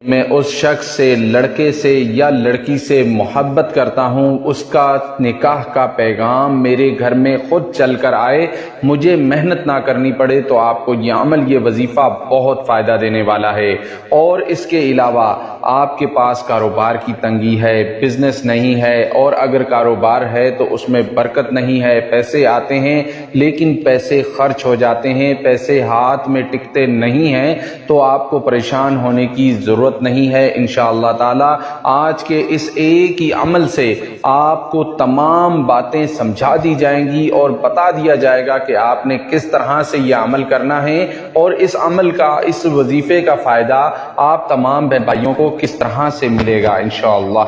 میں اس شخص سے، لڑکے سے یا لڑکی سے محبت کرتا ہوں، اس کا نکاح کا پیغام میرے گھر میں خود چل کر آئے، مجھے محنت نہ کرنی پڑے، تو آپ کو یہ عمل، یہ وظیفہ بہت فائدہ دینے والا ہے۔ اور اس کے علاوہ آپ کے پاس کاروبار کی تنگی ہے، بزنس نہیں ہے، اور اگر کاروبار ہے تو اس میں برکت نہیں ہے، پیسے آتے ہیں لیکن پیسے خرچ ہو جاتے ہیں، پیسے ہاتھ میں ٹکتے نہیں ہیں، تو آپ کو پریشان ہونے کی ضرورت نہیں ہے۔ انشاءاللہ تعالی آج کے اس ایک ہی عمل سے آپ کو تمام باتیں سمجھا دی جائیں گی اور بتا دیا جائے گا کہ آپ نے کس طرح سے یہ عمل کرنا ہے، اور اس عمل کا، اس وظیفے کا فائدہ آپ تمام بہن بھائیوں کو کس طرح سے ملے گا انشاءاللہ۔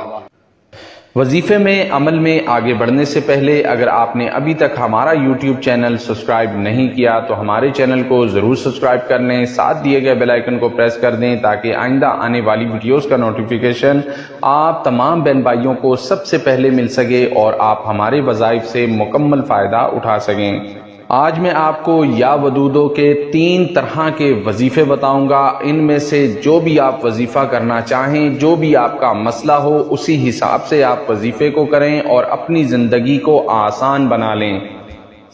وظیفے میں، عمل میں آگے بڑھنے سے پہلے اگر آپ نے ابھی تک ہمارا یوٹیوب چینل سبسکرائب نہیں کیا تو ہمارے چینل کو ضرور سبسکرائب کر لیں، ساتھ دیے گئے بیل آئیکن کو پریس کر دیں تاکہ آئندہ آنے والی ویڈیوز کا نوٹیفیکیشن آپ تمام بہن بھائیوں کو سب سے پہلے مل سکے اور آپ ہمارے وظائف سے مکمل فائدہ اٹھا سکیں۔ آج میں آپ کو یا ودودوں کے 3 طرح کے وظیفے بتاؤں گا، ان میں سے جو بھی آپ وظیفہ کرنا چاہیں، جو بھی آپ کا مسئلہ ہو، اسی حساب سے آپ وظیفے کو کریں اور اپنی زندگی کو آسان بنا لیں۔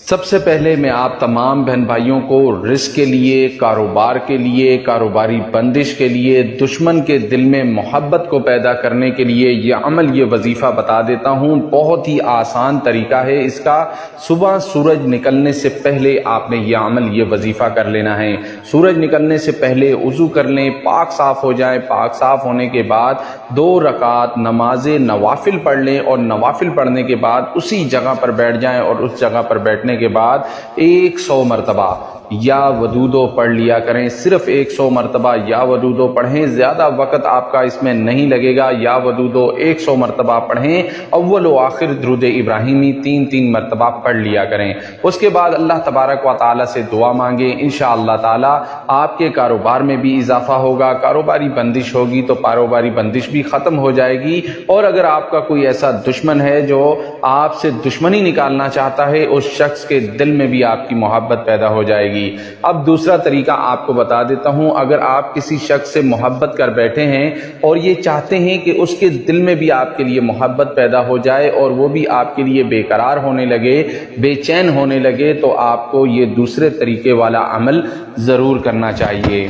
سب سے پہلے میں آپ تمام بہن بھائیوں کو رزق کے لیے، کاروبار کے لیے، کاروباری بندش کے لیے، دشمن کے دل میں محبت کو پیدا کرنے کے لیے یہ عمل، یہ وظیفہ بتا دیتا ہوں۔ بہت ہی آسان طریقہ ہے اس کا۔ صبح سورج نکلنے سے پہلے آپ نے یہ عمل، یہ وظیفہ کر لینا ہے۔ سورج نکلنے سے پہلے وضو کر لیں، پاک صاف ہو جائیں، پاک صاف ہونے کے بعد 2 رکعت نماز نوافل پڑھ لیں، اور نوافل پڑھنے کے بعد اسی جگہ پر بیٹھ جائیں، اور اس جگہ پر بیٹھنے کے بعد 100 مرتبہ یا ودودو پڑھ لیا کریں۔ صرف 100 مرتبہ یا ودودو پڑھیں، زیادہ وقت آپ کا اس میں نہیں لگے گا۔ یا ودودو 100 مرتبہ پڑھیں، اول و آخر درود ابراہیمی 3 مرتبہ پڑھ لیا کریں۔ اس کے بعد اللہ تبارک و تعالی سے دعا مانگیں، انشاءاللہ تعالی آپ کے کاروبار میں بھی اضافہ ہوگا، کاروباری بندش ہوگی تو کاروباری بندش بھی ختم ہو جائے گی، اور اگر آپ کا کوئی ایسا دشمن ہے جو آپ سے دشمنی نکالنا چاہتا ہے، اس شخص کے دل میں بھی آپ کی محبت پیدا ہو جائے گی۔ اب دوسرا طریقہ آپ کو بتا دیتا ہوں۔ اگر آپ کسی شخص سے محبت کر بیٹھے ہیں اور یہ چاہتے ہیں کہ اس کے دل میں بھی آپ کے لیے محبت پیدا ہو جائے اور وہ بھی آپ کے لیے بے قرار ہونے لگے، بے چین ہونے لگے، تو آپ کو یہ دوسرے طریقے والا عمل ضرور کرنا چاہیے۔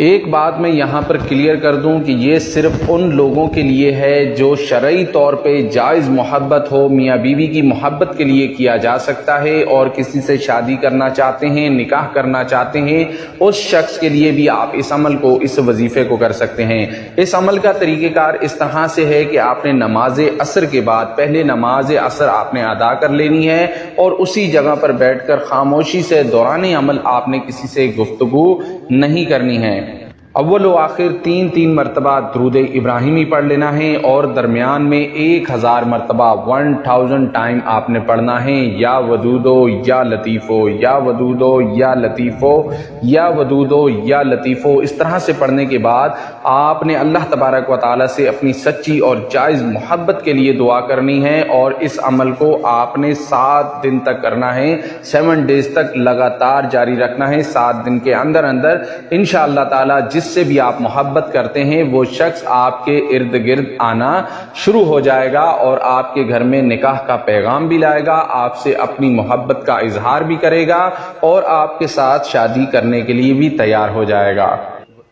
ایک بات میں یہاں پر کلیئر کر دوں کہ یہ صرف ان لوگوں کے لیے ہے جو شرعی طور پہ جائز محبت ہو، میاں بیوی کی محبت کے لیے کیا جا سکتا ہے، اور کسی سے شادی کرنا چاہتے ہیں، نکاح کرنا چاہتے ہیں، اس شخص کے لیے بھی آپ اس عمل کو، اس وظیفے کو کر سکتے ہیں۔ اس عمل کا طریقہ کار اس طرح سے ہے کہ آپ نے نماز عصر کے بعد، پہلے نماز عصر آپ نے ادا کر لینی ہے، اور اسی جگہ پر بیٹھ کر خاموشی سے دوران عمل آپ نے کسی سے گفتگو نہیں کرنی ہے۔ اول و آخر 3 مرتبہ درود ابراہیمی پڑھ لینا ہے، اور درمیان میں 1000 مرتبہ 1000 ٹائم آپ نے پڑھنا ہے، یا ودودو یا لطیفو، یا ودودو یا لطیفو، یا ودودو یا لطیفو۔ اس طرح سے پڑھنے کے بعد آپ نے اللہ تبارک و تعالی سے اپنی سچی اور جائز محبت کے لیے دعا کرنی ہے، اور اس عمل کو آپ نے 7 دن تک کرنا ہے، 7 ڈیز تک لگاتار جاری رکھنا ہے۔ 7 دن کے اندر اندر انشاءاللہ تعالی جس سے بھی آپ محبت کرتے ہیں وہ شخص آپ کے ارد گرد آنا شروع ہو جائے گا، اور آپ کے گھر میں نکاح کا پیغام بھی لائے گا، آپ سے اپنی محبت کا اظہار بھی کرے گا، اور آپ کے ساتھ شادی کرنے کے لیے بھی تیار ہو جائے گا۔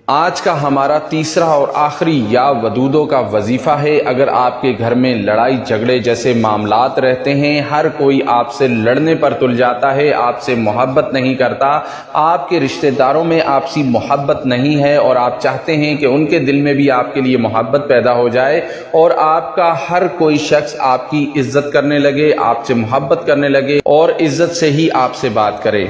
آج کا ہمارا تیسرا اور آخری یا ودودوں کا وظیفہ ہے۔ اگر آپ کے گھر میں لڑائی جھگڑے جیسے معاملات رہتے ہیں، ہر کوئی آپ سے لڑنے پر تل جاتا ہے، آپ سے محبت نہیں کرتا، آپ کے رشتہ داروں میں آپسی محبت نہیں ہے، اور آپ چاہتے ہیں کہ ان کے دل میں بھی آپ کے لیے محبت پیدا ہو جائے، اور آپ کا ہر کوئی شخص آپ کی عزت کرنے لگے، آپ سے محبت کرنے لگے، اور عزت سے ہی آپ سے بات کرے،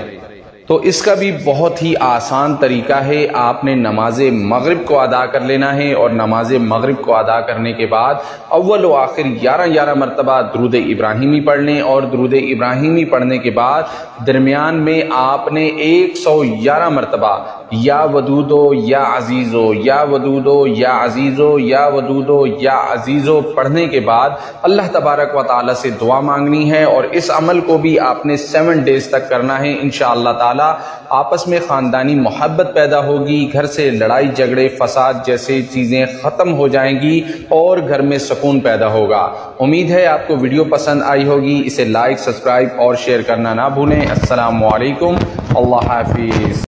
تو اس کا بھی بہت ہی آسان طریقہ ہے۔ آپ نے نماز مغرب کو ادا کر لینا ہے، اور نماز مغرب کو ادا کرنے کے بعد اول و آخر 11 مرتبہ درود ابراہیمی پڑھ لیں، اور درود ابراہیمی پڑھنے کے بعد درمیان میں آپ نے 111 مرتبہ یا ودودو یا عزیزو یا ودودو یا عزیزو یا ودودو یا عزیزو پڑھنے کے بعد اللہ تبارک و تعالی سے دعا مانگنی ہے، اور اس عمل کو بھی آپ نے 7 ڈیز تک کرنا ہے۔ انشاءاللہ تعالی آپس میں خاندانی محبت پیدا ہوگی، گھر سے لڑائی جھگڑے فساد جیسے چیزیں ختم ہو جائیں گی اور گھر میں سکون پیدا ہوگا۔ امید ہے آپ کو ویڈیو پسند آئی ہوگی، اسے لائک، سبسکرائب اور شیئر کرنا نہ بھولیں۔ السلام علیکم، اللہ حافظ۔